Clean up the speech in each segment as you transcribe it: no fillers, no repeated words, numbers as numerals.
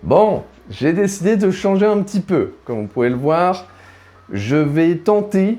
Bon, j'ai décidé de changer un petit peu. Comme vous pouvez le voir, je vais tenter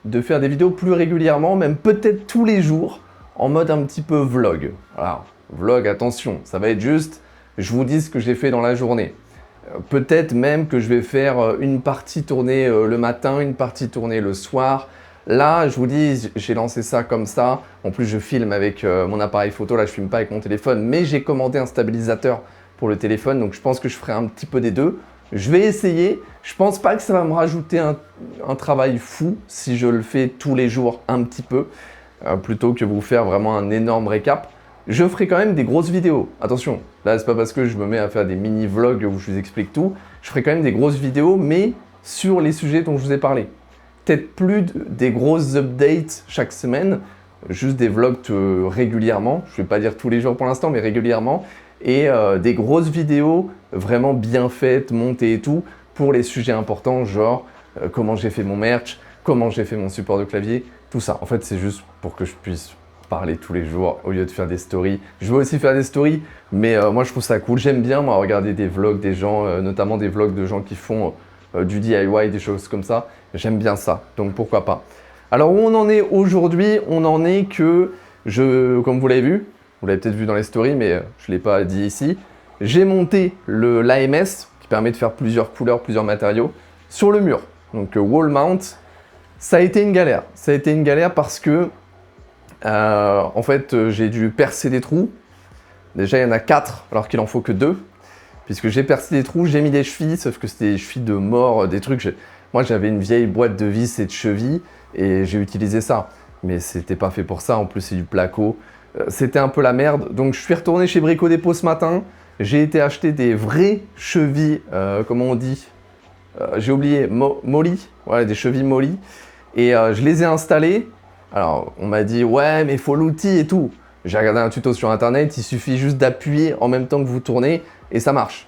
de faire des vidéos plus régulièrement, même peut-être tous les jours, en mode un petit peu vlog. Alors, vlog, attention, ça va être juste, je vous dis ce que j'ai fait dans la journée. Peut-être même que je vais faire une partie tournée le matin, une partie tournée le soir. Là, je vous dis, j'ai lancé ça comme ça. En plus, je filme avec mon appareil photo. Là, je filme pas avec mon téléphone, mais j'ai commandé un stabilisateur pour le téléphone. Donc, je pense que je ferai un petit peu des deux. Je vais essayer. Je pense pas que ça va me rajouter un travail fou si je le fais tous les jours un petit peu, plutôt que vous faire vraiment un énorme récap. Je ferai quand même des grosses vidéos. Attention, là, c'est pas parce que je me mets à faire des mini-vlogs où je vous explique tout. Je ferai quand même des grosses vidéos, mais sur les sujets dont je vous ai parlé. Peut-être plus des grosses updates chaque semaine, juste des vlogs régulièrement. Je ne vais pas dire tous les jours pour l'instant, mais régulièrement. Et des grosses vidéos vraiment bien faites, montées et tout, pour les sujets importants, genre comment j'ai fait mon merch, comment j'ai fait mon support de clavier, tout ça. En fait, c'est juste pour que je puisse parler tous les jours au lieu de faire des stories. Je veux aussi faire des stories, mais moi je trouve ça cool. J'aime bien moi regarder des vlogs des gens, notamment des vlogs de gens qui font du DIY, des choses comme ça. J'aime bien ça, donc pourquoi pas. Alors où on en est aujourd'hui, on en est que comme vous l'avez vu, vous l'avez peut-être vu dans les stories, mais je ne l'ai pas dit ici, j'ai monté l'AMS qui permet de faire plusieurs couleurs, plusieurs matériaux sur le mur. Donc wall mount, ça a été une galère. Ça a été une galère parce que en fait, j'ai dû percer des trous. Déjà, il y en a 4 alors qu'il en faut que 2. Puisque j'ai percé des trous, j'ai mis des chevilles, sauf que c'était des chevilles de mort, des trucs. Moi, j'avais une vieille boîte de vis et de chevilles et j'ai utilisé ça. Mais c'était pas fait pour ça. En plus, c'est du placo. C'était un peu la merde. Donc, je suis retourné chez Brico Dépôt ce matin. J'ai été acheter des vraies chevilles, comment on dit j'ai oublié, molly. Ouais, des chevilles molly. Et je les ai installées. Alors, on m'a dit, ouais, mais il faut l'outil et tout. J'ai regardé un tuto sur internet, il suffit juste d'appuyer en même temps que vous tournez et ça marche.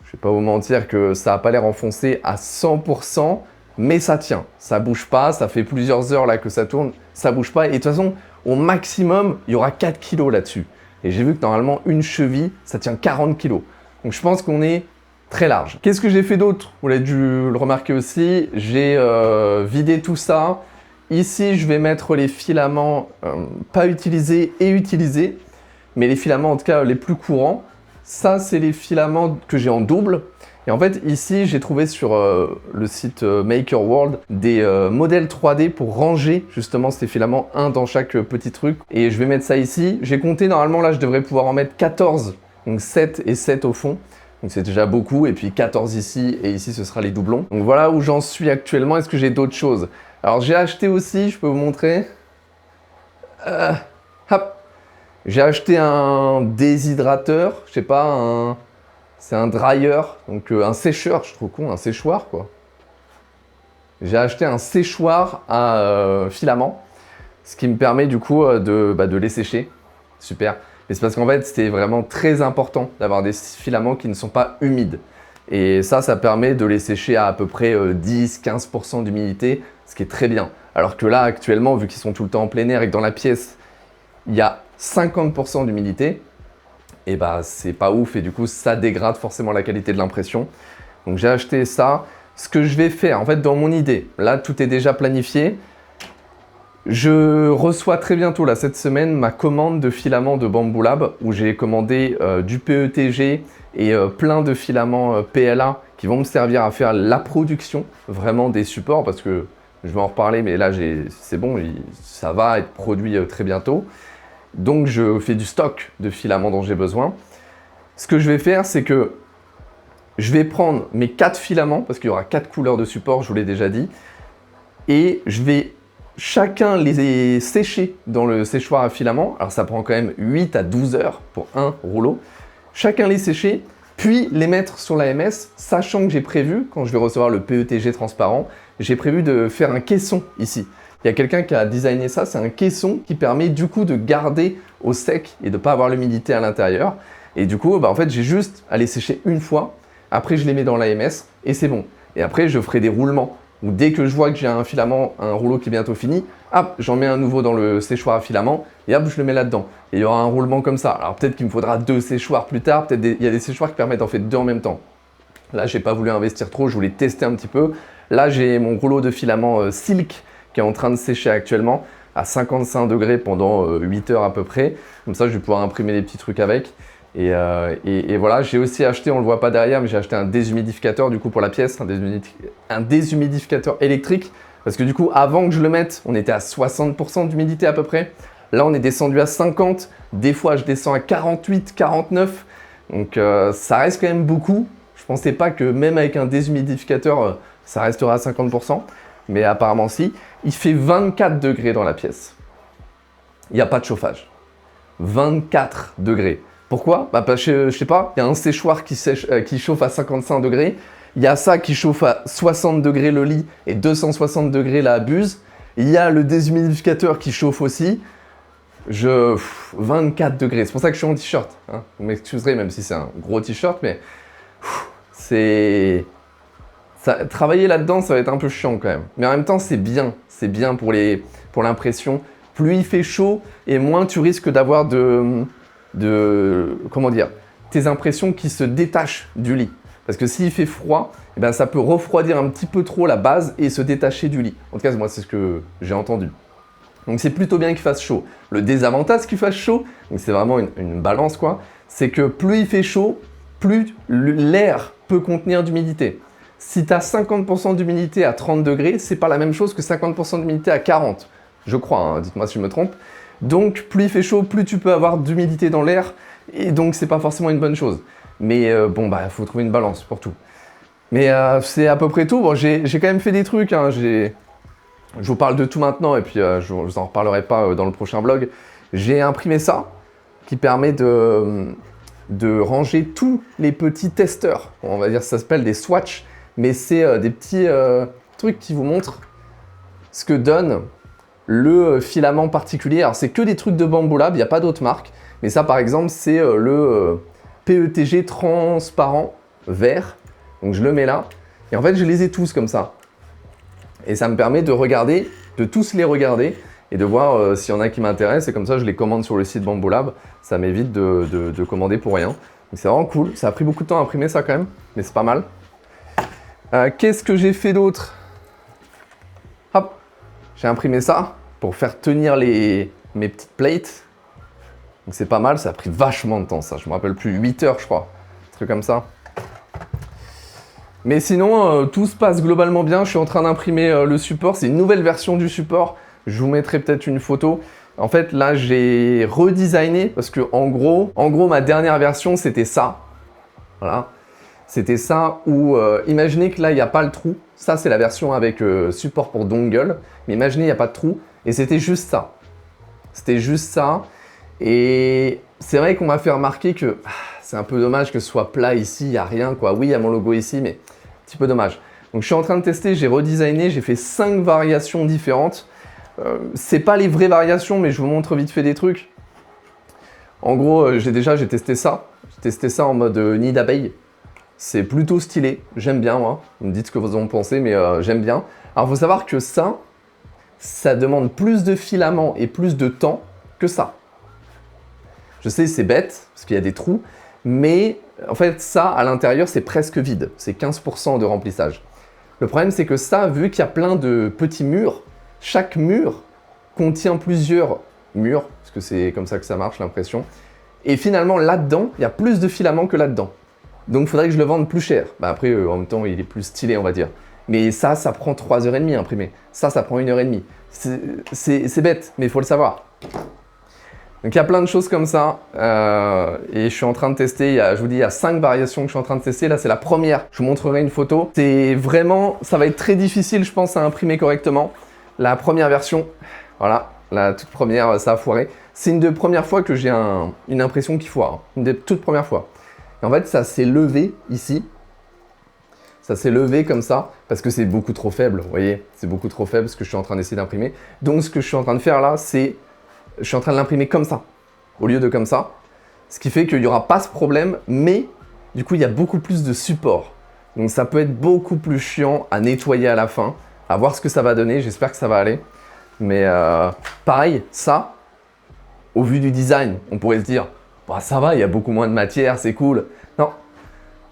Je vais pas vous mentir que ça n'a pas l'air enfoncé à 100%, mais ça tient. Ça bouge pas, ça fait plusieurs heures là que ça tourne, ça bouge pas. Et de toute façon, au maximum, il y aura 4 kilos là-dessus. Et j'ai vu que normalement, une cheville, ça tient 40 kilos. Donc je pense qu'on est très large. Qu'est-ce que j'ai fait d'autre? Vous l'avez dû le remarquer aussi, j'ai vidé tout ça. Ici, je vais mettre les filaments pas utilisés et utilisés, mais les filaments en tout cas les plus courants. Ça, c'est les filaments que j'ai en double. Et en fait, ici, j'ai trouvé sur le site Maker World des modèles 3D pour ranger justement ces filaments, un dans chaque petit truc. Et je vais mettre ça ici. J'ai compté, normalement, là, je devrais pouvoir en mettre 14, donc 7 et 7 au fond. Donc c'est déjà beaucoup, et puis 14 ici, et ici ce sera les doublons. Donc voilà où j'en suis actuellement. Est-ce que j'ai d'autres choses? Alors j'ai acheté aussi, je peux vous montrer. Hop. J'ai acheté un déshydrateur, je sais pas, c'est un dryer, donc un sécheur, je suis trop con, un séchoir quoi. J'ai acheté un séchoir à filament, ce qui me permet du coup de les sécher. Super. Mais c'est parce qu'en fait, c'était vraiment très important d'avoir des filaments qui ne sont pas humides. Et ça permet de les sécher à peu près 10-15% d'humidité, ce qui est très bien. Alors que là, actuellement, vu qu'ils sont tout le temps en plein air et que dans la pièce, il y a 50% d'humidité, et bah c'est pas ouf et du coup, ça dégrade forcément la qualité de l'impression. Donc j'ai acheté ça. Ce que je vais faire, en fait, dans mon idée, là, tout est déjà planifié. Je reçois très bientôt, là, cette semaine, ma commande de filaments de Bamboo Lab où j'ai commandé du PETG et plein de filaments PLA qui vont me servir à faire la production vraiment des supports parce que je vais en reparler, mais là, c'est bon, ça va être produit très bientôt. Donc, je fais du stock de filaments dont j'ai besoin. Ce que je vais faire, c'est que je vais prendre mes 4 filaments parce qu'il y aura 4 couleurs de support, je vous l'ai déjà dit, et je vais chacun les sécher dans le séchoir à filament. Alors ça prend quand même 8 à 12 heures pour un rouleau. Chacun les sécher, puis les mettre sur l'AMS, sachant que j'ai prévu, quand je vais recevoir le PETG transparent, j'ai prévu de faire un caisson ici. Il y a quelqu'un qui a designé ça, c'est un caisson qui permet du coup de garder au sec et de ne pas avoir l'humidité à l'intérieur. Et du coup, en fait, j'ai juste à les sécher une fois, après je les mets dans l'AMS et c'est bon. Et après, je ferai des roulements ou dès que je vois que j'ai un filament, un rouleau qui est bientôt fini, hop, j'en mets un nouveau dans le séchoir à filament et hop, je le mets là-dedans. Et il y aura un roulement comme ça. Alors peut-être qu'il me faudra 2 séchoirs plus tard, peut-être il y a des séchoirs qui permettent d'en faire 2 en même temps. Là, j'ai pas voulu investir trop, je voulais tester un petit peu. Là, j'ai mon rouleau de filament Silk qui est en train de sécher actuellement à 55 degrés pendant 8 heures à peu près. Comme ça, je vais pouvoir imprimer des petits trucs avec. Et voilà, j'ai aussi acheté, on le voit pas derrière, mais j'ai acheté un déshumidificateur du coup pour la pièce, un déshumidificateur électrique. Parce que du coup, avant que je le mette, on était à 60% d'humidité à peu près. Là, on est descendu à 50. Des fois, je descends à 48, 49. Donc, ça reste quand même beaucoup. Je pensais pas que même avec un déshumidificateur, ça restera à 50%. Mais apparemment, si. Il fait 24 degrés dans la pièce. Il n'y a pas de chauffage. 24 degrés. Pourquoi? Parce que, je sais pas, il y a un séchoir qui chauffe à 55 degrés. Il y a ça qui chauffe à 60 degrés le lit et 260 degrés la buse. Il y a le déshumidificateur qui chauffe aussi. 24 degrés. C'est pour ça que je suis en t-shirt. Hein. Vous m'excuserez même si c'est un gros t-shirt, mais travailler là-dedans, ça va être un peu chiant quand même. Mais en même temps, c'est bien. C'est bien pour l'impression. Plus il fait chaud et moins tu risques d'avoir comment dire, tes impressions qui se détachent du lit. Parce que s'il fait froid, eh ben, ça peut refroidir un petit peu trop la base et se détacher du lit. En tout cas, moi, c'est ce que j'ai entendu. Donc c'est plutôt bien qu'il fasse chaud. Le désavantage qu'il fasse chaud, donc c'est vraiment une balance quoi, c'est que plus il fait chaud, plus l'air peut contenir d'humidité. Si tu as 50% d'humidité à 30 degrés, c'est pas la même chose que 50% d'humidité à 40. Je crois, hein, dites-moi si je me trompe. Donc plus il fait chaud, plus tu peux avoir d'humidité dans l'air, et donc c'est pas forcément une bonne chose. Mais bon, bah, faut trouver une balance pour tout. Mais c'est à peu près tout. Bon, j'ai quand même fait des trucs. Hein. Je vous parle de tout maintenant et puis je vous en reparlerai pas dans le prochain vlog. J'ai imprimé ça qui permet de ranger tous les petits testeurs. On va dire que ça s'appelle des swatchs, mais c'est des petits trucs qui vous montrent ce que donne le filament particulier. Alors, c'est que des trucs de Bambu Lab, il n'y a pas d'autres marques. Mais ça, par exemple, c'est le PETG transparent vert. Donc, je le mets là. Et en fait, je les ai tous comme ça. Et ça me permet de regarder, de tous les regarder et de voir s'il y en a qui m'intéressent. Et comme ça, je les commande sur le site Bambu Lab. Ça m'évite de commander pour rien. Donc, c'est vraiment cool. Ça a pris beaucoup de temps à imprimer ça quand même, mais c'est pas mal. Qu'est-ce que j'ai fait d'autre? Hop, j'ai imprimé ça pour faire tenir mes petites plates. Donc c'est pas mal, ça a pris vachement de temps ça. Je me rappelle plus, 8 heures je crois. Un truc comme ça. Mais sinon, tout se passe globalement bien. Je suis en train d'imprimer le support. C'est une nouvelle version du support. Je vous mettrai peut-être une photo. En fait, là, j'ai redesigné parce que en gros, ma dernière version, c'était ça. Voilà. C'était ça où, imaginez que là, il n'y a pas le trou. Ça, c'est la version avec support pour dongle. Mais imaginez, il n'y a pas de trou. Et c'était juste ça. C'était juste ça. Et c'est vrai qu'on m'a fait remarquer que c'est un peu dommage que ce soit plat ici, il n'y a rien quoi. Oui, il y a mon logo ici, mais un petit peu dommage. Donc je suis en train de tester, j'ai redesigné, j'ai fait 5 variations différentes. C'est pas les vraies variations, mais je vous montre vite fait des trucs. En gros, j'ai testé ça. J'ai testé ça en mode nid d'abeille. C'est plutôt stylé, j'aime bien moi. Vous me dites ce que vous en pensez, mais j'aime bien. Alors il faut savoir que ça demande plus de filaments et plus de temps que ça. Je sais, c'est bête, parce qu'il y a des trous, mais en fait, ça, à l'intérieur, c'est presque vide. C'est 15% de remplissage. Le problème, c'est que ça, vu qu'il y a plein de petits murs, chaque mur contient plusieurs murs, parce que c'est comme ça que ça marche, l'impression. Et finalement, là-dedans, il y a plus de filaments que là-dedans. Donc, il faudrait que je le vende plus cher. Bah, après, en même temps, il est plus stylé, on va dire. Mais ça prend 3h30 à imprimer. Ça prend 1h30. C'est bête, mais il faut le savoir. Donc il y a plein de choses comme ça et je suis en train de tester, je vous dis il y a 5 variations que je suis en train de tester, là c'est la première, je vous montrerai une photo. C'est vraiment, ça va être très difficile je pense à imprimer correctement. La première version, voilà, la toute première, ça a foiré. C'est une des premières fois que j'ai une impression qui foire, une des toutes premières fois. Et en fait ça s'est levé ici, ça s'est levé comme ça parce que c'est beaucoup trop faible, vous voyez, c'est beaucoup trop faible ce que je suis en train d'essayer d'imprimer. Donc ce que je suis en train de faire là, c'est je suis en train de l'imprimer comme ça, au lieu de comme ça. Ce qui fait qu'il n'y aura pas ce problème, mais du coup, il y a beaucoup plus de support. Donc ça peut être beaucoup plus chiant à nettoyer à la fin. À voir ce que ça va donner, j'espère que ça va aller. Mais pareil, ça, au vu du design, on pourrait se dire, bah, ça va, il y a beaucoup moins de matière, c'est cool. Non,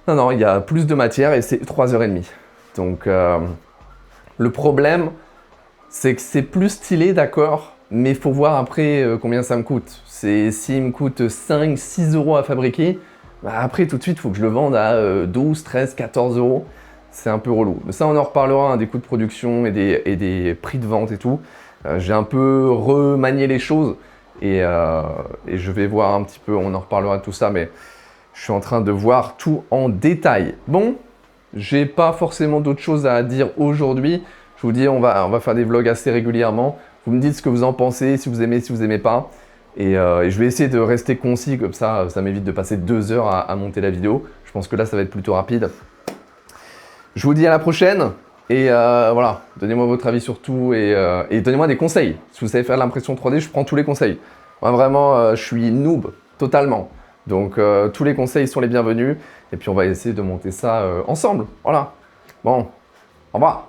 non, non, il y a plus de matière et c'est 3h30. Donc le problème, c'est que c'est plus stylé, d'accord, mais il faut voir après combien ça me coûte. S'il me coûte 5, 6 euros à fabriquer, bah, après tout de suite, il faut que je le vende à 12, 13, 14 euros. C'est un peu relou. Mais ça, on en reparlera, hein, des coûts de production et des prix de vente et tout. J'ai un peu remanié les choses et je vais voir un petit peu, on en reparlera de tout ça, mais je suis en train de voir tout en détail. Bon, j'ai pas forcément d'autres choses à dire aujourd'hui. Je vous dis, on va faire des vlogs assez régulièrement. Vous me dites ce que vous en pensez, si vous aimez pas. Et je vais essayer de rester concis, comme ça m'évite de passer 2 heures à monter la vidéo. Je pense que là, ça va être plutôt rapide. Je vous dis à la prochaine. Et voilà, donnez-moi votre avis sur tout et donnez-moi des conseils. Si vous savez faire de l'impression 3D, je prends tous les conseils. Moi, vraiment, je suis noob, totalement. Donc, tous les conseils sont les bienvenus. Et puis, on va essayer de monter ça ensemble. Voilà. Bon, au revoir.